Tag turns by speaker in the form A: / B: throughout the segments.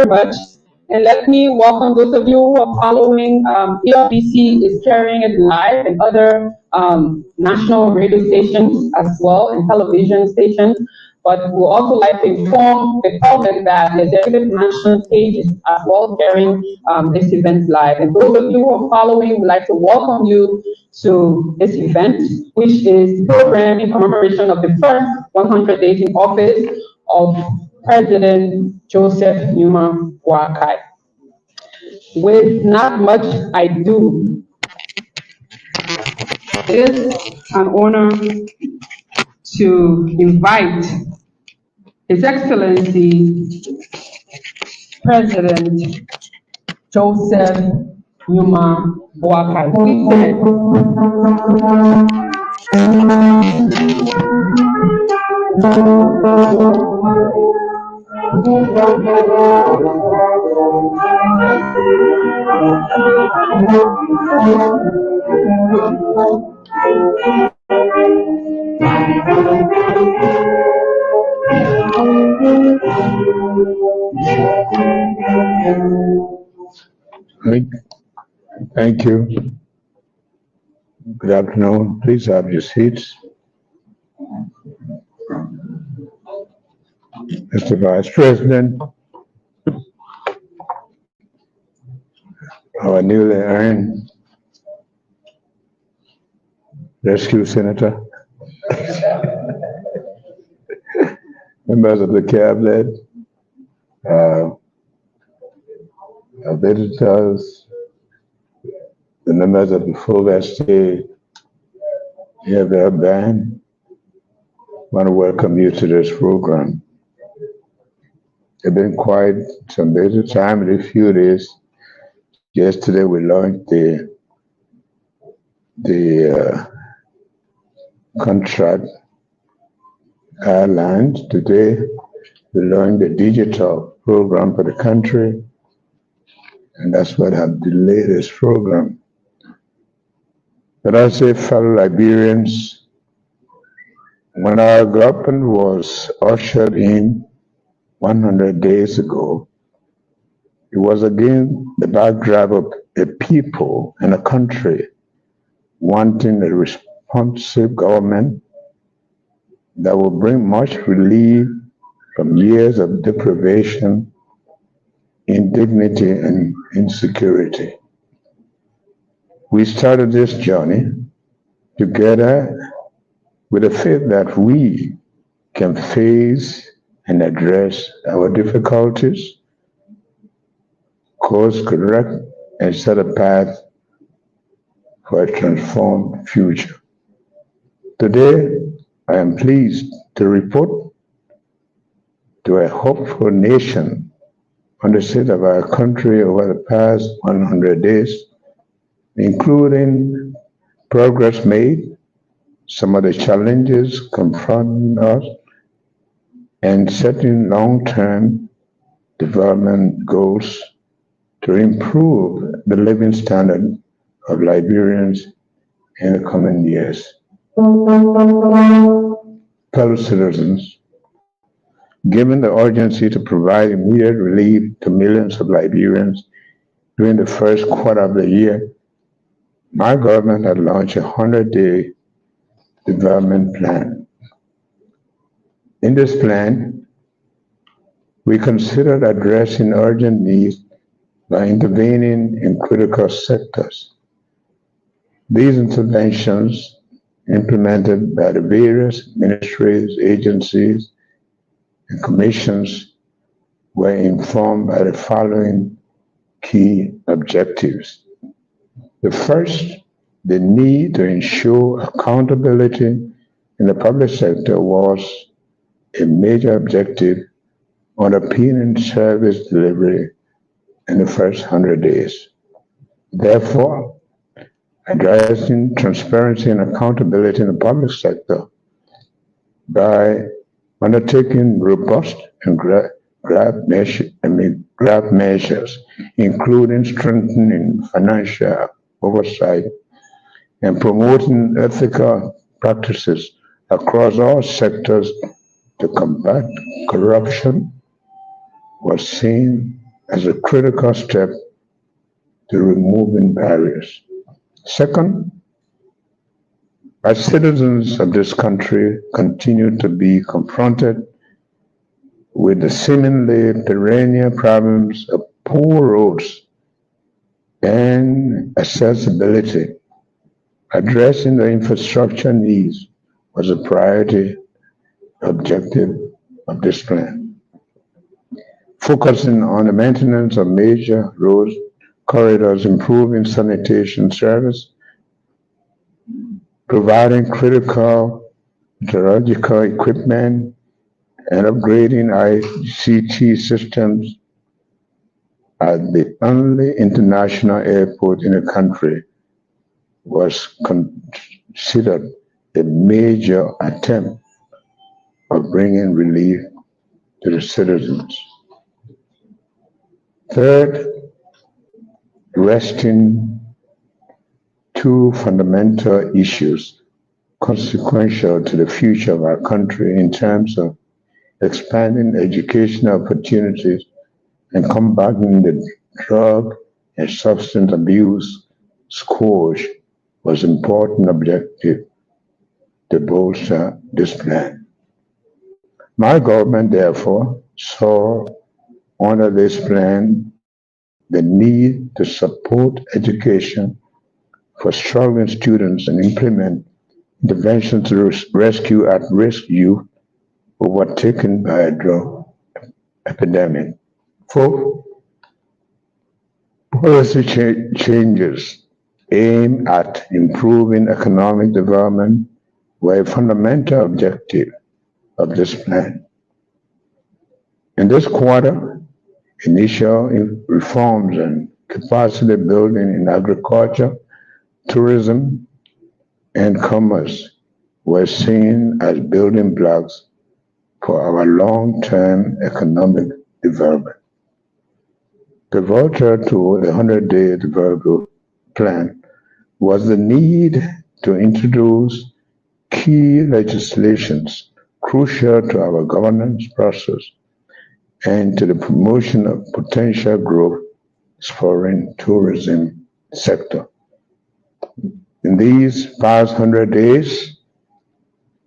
A: much. And let me welcome those of you who are following. ERBC is carrying it live and other national radio stations as well and television stations. But we'd also like to inform the public that the Executive National page is as well carrying this event live. And those of you who are following, we'd like to welcome you to this event, which is program in commemoration of the first 100 days in office of President Joseph Numa Boakai. With not much ado, it is an honor to invite His Excellency President Joseph Numa Boakai. Please
B: Thank you. Good afternoon. Please have your seats. Mr. Vice President, our newly earned rescue senator, members of the cabinet, our visitors, the members of the full state, here their band, I want to welcome you to this program. It's been quite some busy time in a few days. Yesterday we launched the contract airlines. Today we launched the digital program for the country, and that's what have delayed this program. But I say, fellow Liberians, when our government was ushered in 100 days ago, it was again the backdrop of a people and a country wanting a responsive government that will bring much relief from years of deprivation, indignity, and insecurity. We started this journey together with the faith that we can face and address our difficulties, course correct, and set a path for a transformed future. Today, I am pleased to report to a hopeful nation on the state of our country over the past 100 days, including progress made, some of the challenges confronting us, and setting long-term development goals to improve the living standard of Liberians in the coming years. Fellow citizens, given the urgency to provide immediate relief to millions of Liberians during the first quarter of the year, my government had launched a 100-day development plan. In this plan, we considered addressing urgent needs by intervening in critical sectors. These interventions, implemented by the various ministries, agencies, and commissions, were informed by the following key objectives. The first, the need to ensure accountability in the public sector was a major objective underpinning service delivery in the first 100 days. Therefore, addressing transparency and accountability in the public sector by undertaking robust and grab measures, including strengthening financial oversight and promoting ethical practices across all sectors to combat corruption, was seen as a critical step to removing barriers. Second, as citizens of this country continue to be confronted with the seemingly perennial problems of poor roads and accessibility, addressing the infrastructure needs was a priority objective of this plan. Focusing on the maintenance of major road corridors, improving sanitation service, providing critical meteorological equipment, and upgrading ICT systems at the only international airport in the country was considered a major attempt of bringing relief to the citizens. Third, addressing two fundamental issues consequential to the future of our country in terms of expanding educational opportunities and combating the drug and substance abuse scourge was an important objective to bolster this plan. My government, therefore, saw under this plan the need to support education for struggling students and implement interventions to rescue at-risk youth overtaken by a drug epidemic. Fourth, policy changes aimed at improving economic development were a fundamental objective of this plan. In this quarter, initial reforms and capacity building in agriculture, tourism, and commerce were seen as building blocks for our long-term economic development. Pivotal to the 100-day development plan was the need to introduce key legislations crucial to our governance process and to the promotion of potential growth foreign tourism sector. In these past 100 days,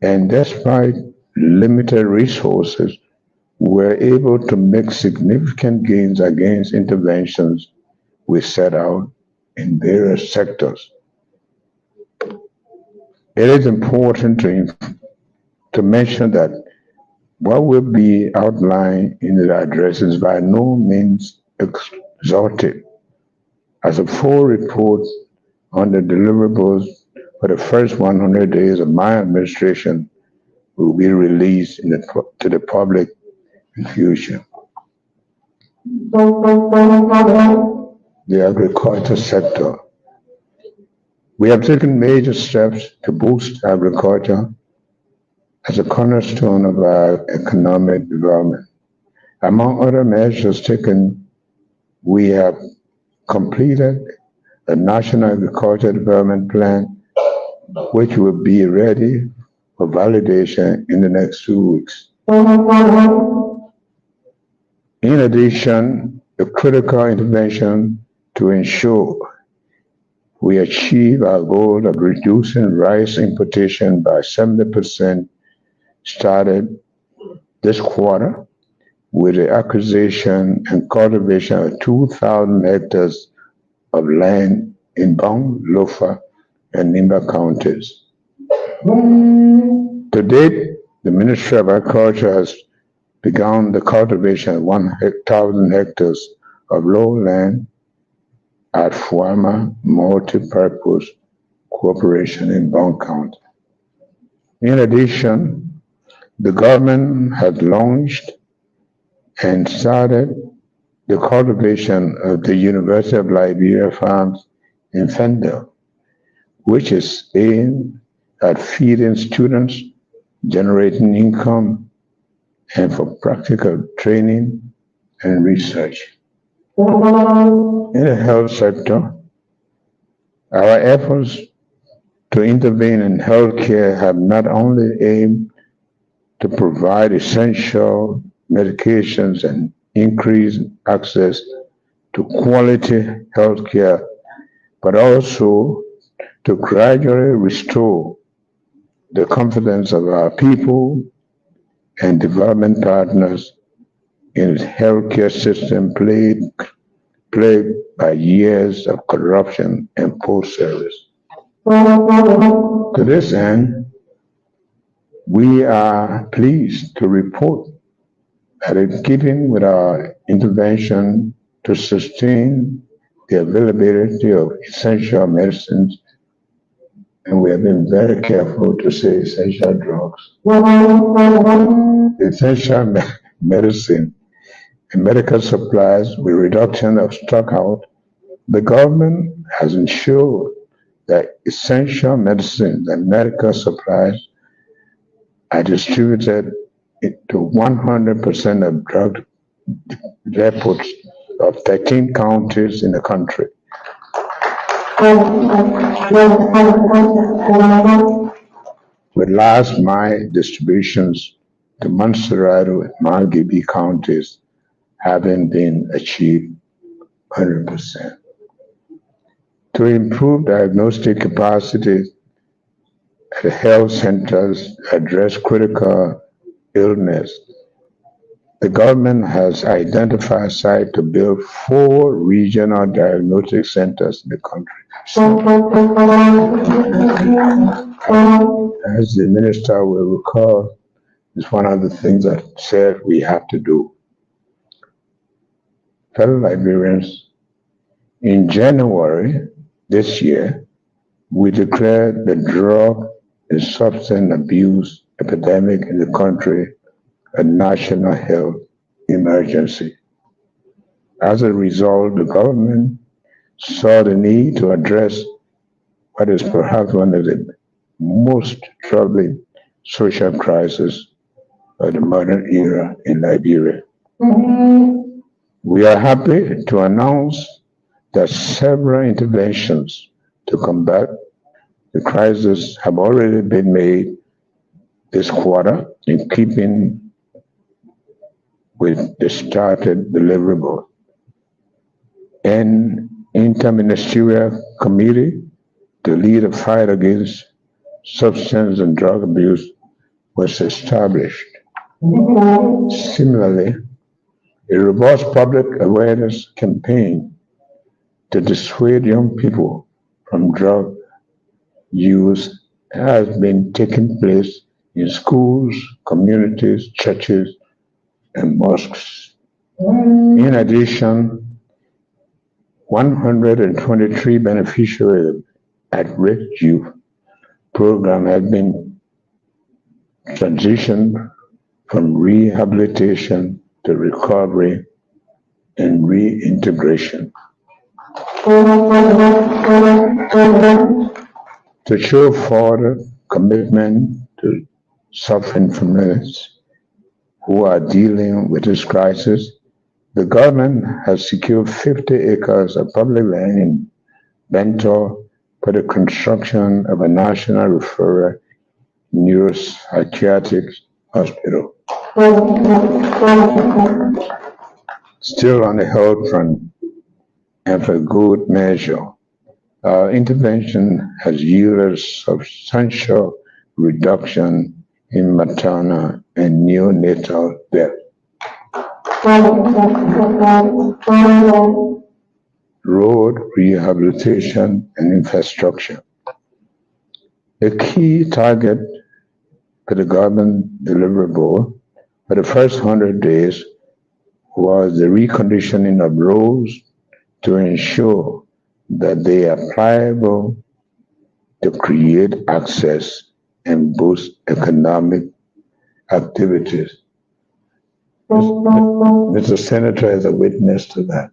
B: and despite limited resources, we were able to make significant gains against interventions we set out in various sectors. It is important to mention that what will be outlined in the address is by no means exhaustive, as a full report on the deliverables for the first 100 days of my administration will be released to the public in future. The agriculture sector. We have taken major steps to boost agriculture as a cornerstone of our economic development. Among other measures taken, we have completed a national agriculture development plan, which will be ready for validation in the next 2 weeks. In addition, a critical intervention to ensure we achieve our goal of reducing rice importation by 70% started this quarter with the acquisition and cultivation of 2,000 hectares of land in Bong, Lofa, and Nimba counties. To date, the Ministry of Agriculture has begun the cultivation of 1,000 hectares of lowland at Fuama Multi-Purpose Corporation in Bong County. In addition, the government has launched and started the cultivation of the University of Liberia farms in Fendel, which is aimed at feeding students, generating income, and for practical training and research. In the health sector, our efforts to intervene in healthcare have not only aimed to provide essential medications and increase access to quality health care, but also to gradually restore the confidence of our people and development partners in its healthcare system plagued by years of corruption and poor service. To this end, we are pleased to report that in keeping with our intervention to sustain the availability of essential medicines, and we have been very careful to say essential drugs, essential medicine and medical supplies with reduction of stockout, the government has ensured that essential medicines and medical supplies are distributed to 100% of drug depots of 13 counties in the country. With last mile distributions to Montserrado and Malgibi counties having been achieved 100%. To improve diagnostic capacity at the health centers to address critical illness, the government has identified sites to build 4 regional diagnostic centers in the country. As the minister will recall, it's one of the things that said we have to do. Fellow Liberians, in January this year, we declared the drug and substance abuse epidemic in the country a national health emergency. As a result, the government saw the need to address what is perhaps one of the most troubling social crises of the modern era in Liberia. We are happy to announce that several interventions to combat the crisis have already been made this quarter in keeping with the started deliverable. An interministerial committee to lead a fight against substance and drug abuse was established. Similarly, a robust public awareness campaign to dissuade young people from drug use has been taking place in schools, communities, churches, and mosques. In addition, 123 beneficiaries at-risk youth program have been transitioned from rehabilitation to recovery and reintegration. To show further commitment to self-informers who are dealing with this crisis, the government has secured 50 acres of public land in Bento for the construction of a national referral neuropsychiatric hospital. Still on the health front, and for good measure, our intervention has yielded substantial reduction in maternal and neonatal death. Road rehabilitation and infrastructure. A key target for the government deliverable for the first 100 days was the reconditioning of roads to ensure that they are pliable to create access and boost economic activities. Mr. Senator is a witness to that.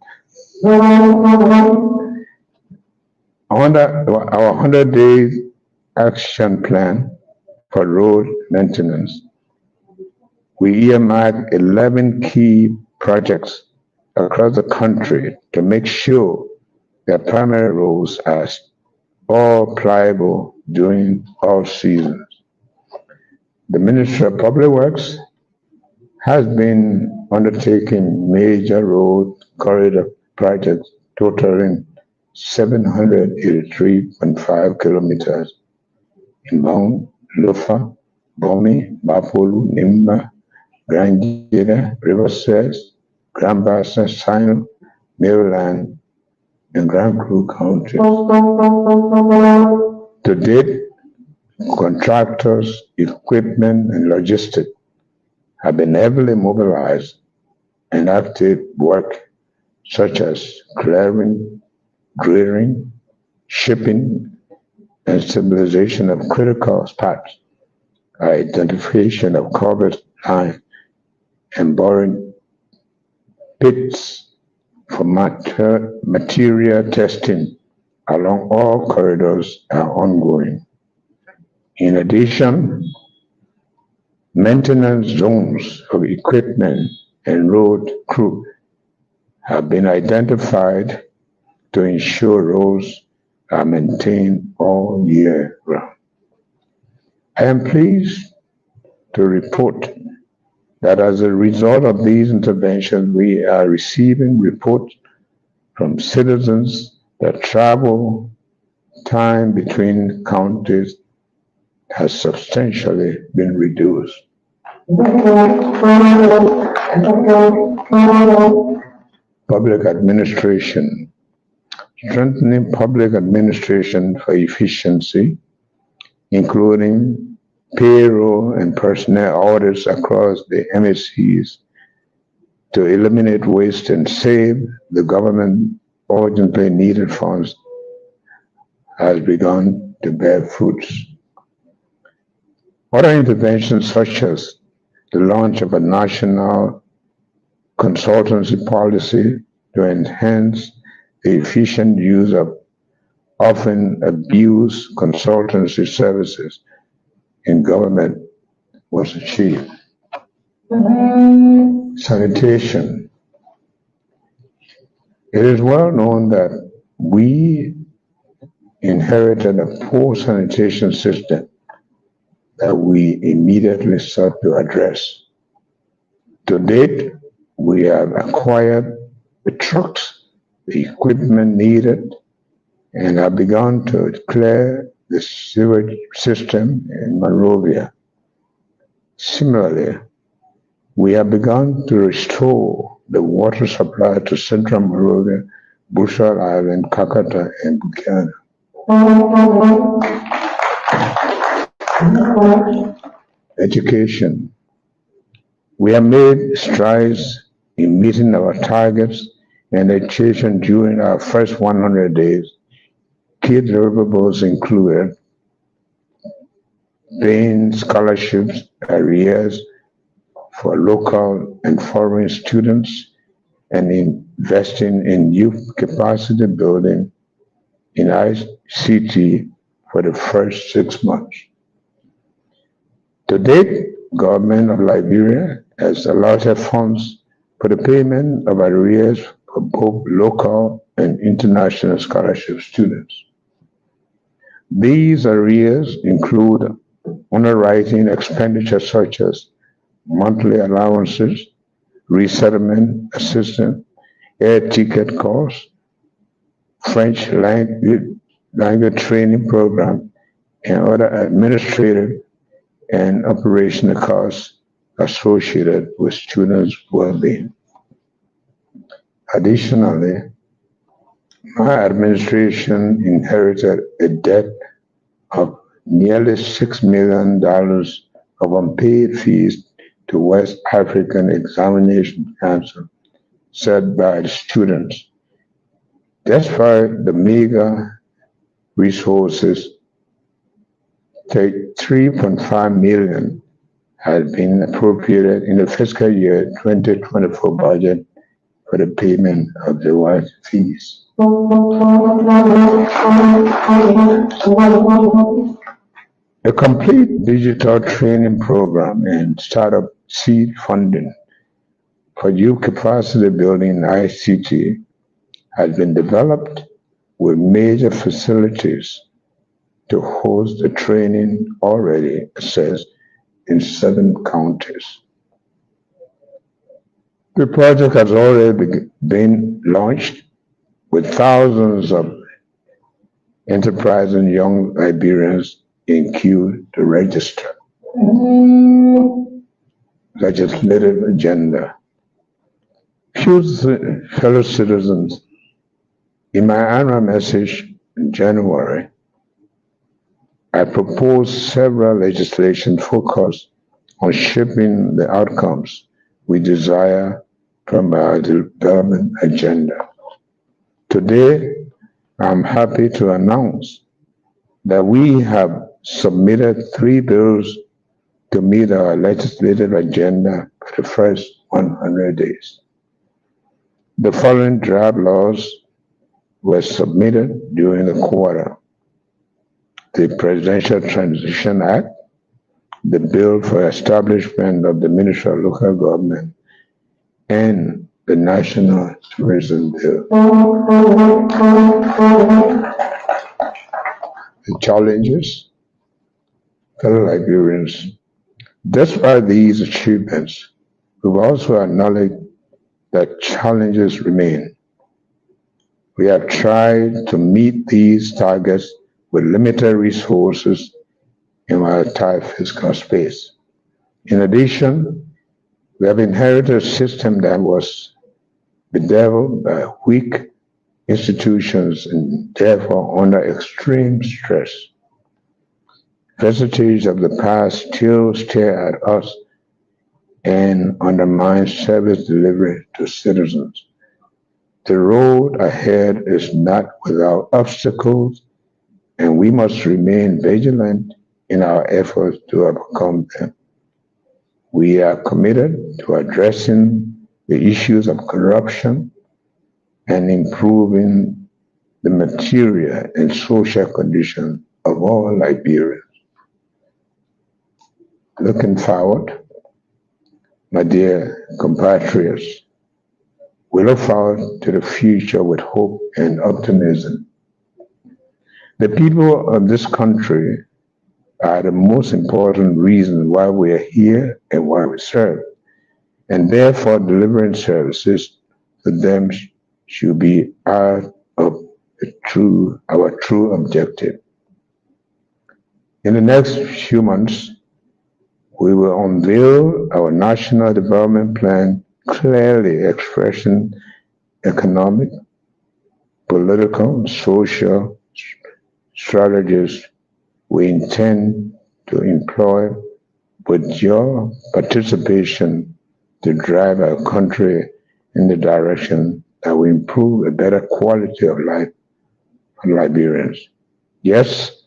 B: Under our 100-day action plan for road maintenance, we earmarked 11 key projects across the country to make sure that primary roads are all pliable during all seasons. The Ministry of Public Works has been undertaking major road corridor projects totaling 783.5 kilometers inbound Lufa, Bomi, Bapolu, Nimba, Granjeda, Riverside, Grand Bassa, Sino, Maryland, and Grand Crew counties. To date, contractors, equipment, and logistics have been heavily mobilized and active work such as clearing, drilling, shipping, and stabilization of critical spots, identification of covered line, and boring pits for material testing along all corridors are ongoing. In addition, maintenance zones of equipment and road crew have been identified to ensure roads are maintained all year round. I am pleased to report that as a result of these interventions, we are receiving reports from citizens that travel time between counties has substantially been reduced. Public administration. Strengthening public administration for efficiency, including payroll and personnel audits across the MSCs to eliminate waste and save the government urgently needed funds has begun to bear fruits. Other interventions such as the launch of a national consultancy policy to enhance the efficient use of often abused consultancy services in government was achieved. Sanitation. It is well known that we inherited a poor sanitation system that we immediately sought to address. To date, we have acquired the trucks, the equipment needed, and have begun to clear the sewage system in Monrovia. Similarly, we have begun to restore the water supply to Central Monrovia, Bushel Island, Kakata, and Buchanan. Education. We have made strides in meeting our targets and education during our first 100 days. Key deliverables included paying scholarships arrears for local and foreign students and investing in youth capacity building in ICT for the first 6 months. To date, government of Liberia has allotted funds for the payment of arrears for both local and international scholarship students. These arrears include underwriting expenditures such as monthly allowances, resettlement assistance, air ticket costs, French language training program, and other administrative and operational costs associated with students' well-being. Additionally, my administration inherited a debt of nearly $6 million of unpaid fees to West African Examination Council set by the students. Despite the meager resources, $3.5 million had been appropriated in the fiscal year 2024 budget for the payment of the white fees. A complete digital training program and startup seed funding for youth capacity building in ICT has been developed with major facilities to host the training already assessed in 7 counties. The project has already been launched with thousands of enterprising young Liberians in queue to register. Legislative agenda. Fellow citizens, in my annual message in January, I proposed several legislation focused on shaping the outcomes we desire from our development agenda. Today, I'm happy to announce that we have submitted 3 bills to meet our legislative agenda for the first 100 days. The following draft laws were submitted during the quarter: the Presidential Transition Act, the Bill for Establishment of the Ministry of Local Government, and the National Tourism Bill. The challenges, fellow Liberians. Despite these achievements, we've also acknowledged that challenges remain. We have tried to meet these targets with limited resources in our tight fiscal space. In addition, we have inherited a system that was bedeviled by weak institutions and therefore under extreme stress. Vestiges of the past still stare at us and undermine service delivery to citizens. The road ahead is not without obstacles, and we must remain vigilant in our efforts to overcome them. We are committed to addressing the issues of corruption and improving the material and social condition of all Liberians. Looking forward, my dear compatriots, we look forward to the future with hope and optimism. The people of this country are the most important reason why we are here and why we serve, and therefore delivering services to them should be our true objective. In the next few months, we will unveil our national development plan, clearly expressing economic, political, and social strategies we intend to employ with your participation to drive our country in the direction that will improve a better quality of life for Liberians. Yes,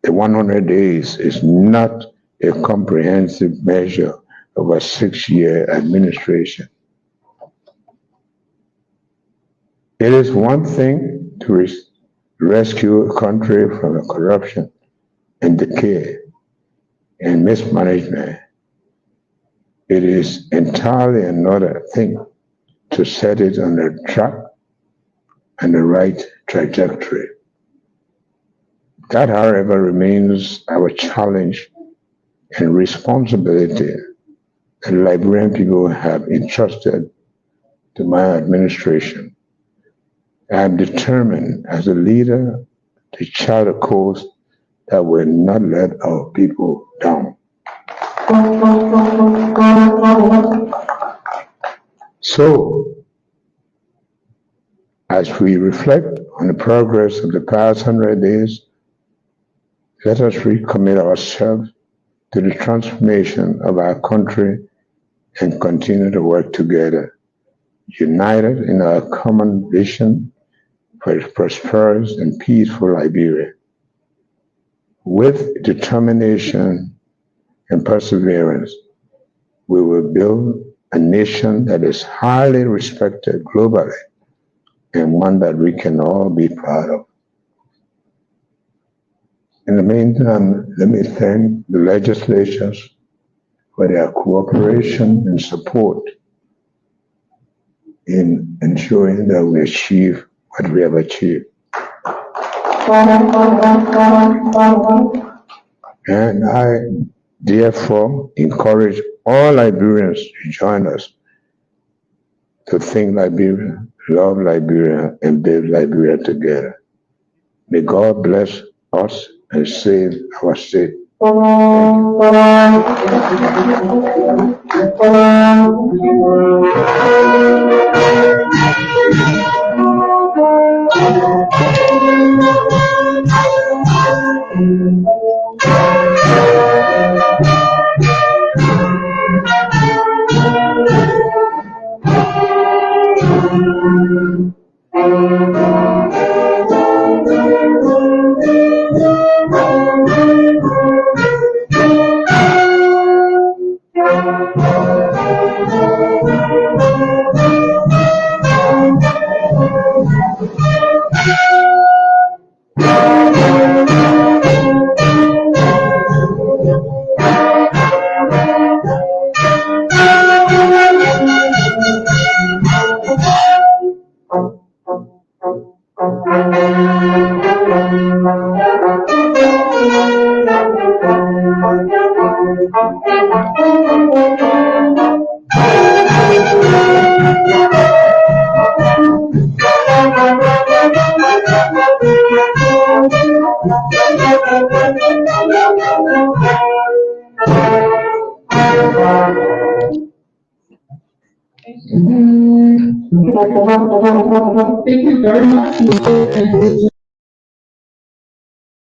B: the 100 days is not a comprehensive measure of a 6-year administration. It is one thing to rescue a country from the corruption and decay and mismanagement. It is entirely another thing to set it on the track and the right trajectory. That, however, remains our challenge and responsibility that Liberian people have entrusted to my administration. I am determined as a leader to chart a course that will not let our people down. So, as we reflect on the progress of the past 100 days, let us recommit ourselves to the transformation of our country and continue to work together, united in our common vision for a prosperous and peaceful Liberia. With determination and perseverance, we will build a nation that is highly respected globally and one that we can all be proud of. In the meantime, let me thank the legislatures for their cooperation and support in ensuring that we achieve what we have achieved. And I therefore encourage all Liberians to join us to think Liberia, love Liberia, and build Liberia together. May God bless us and save our state.
A: Thank you very much.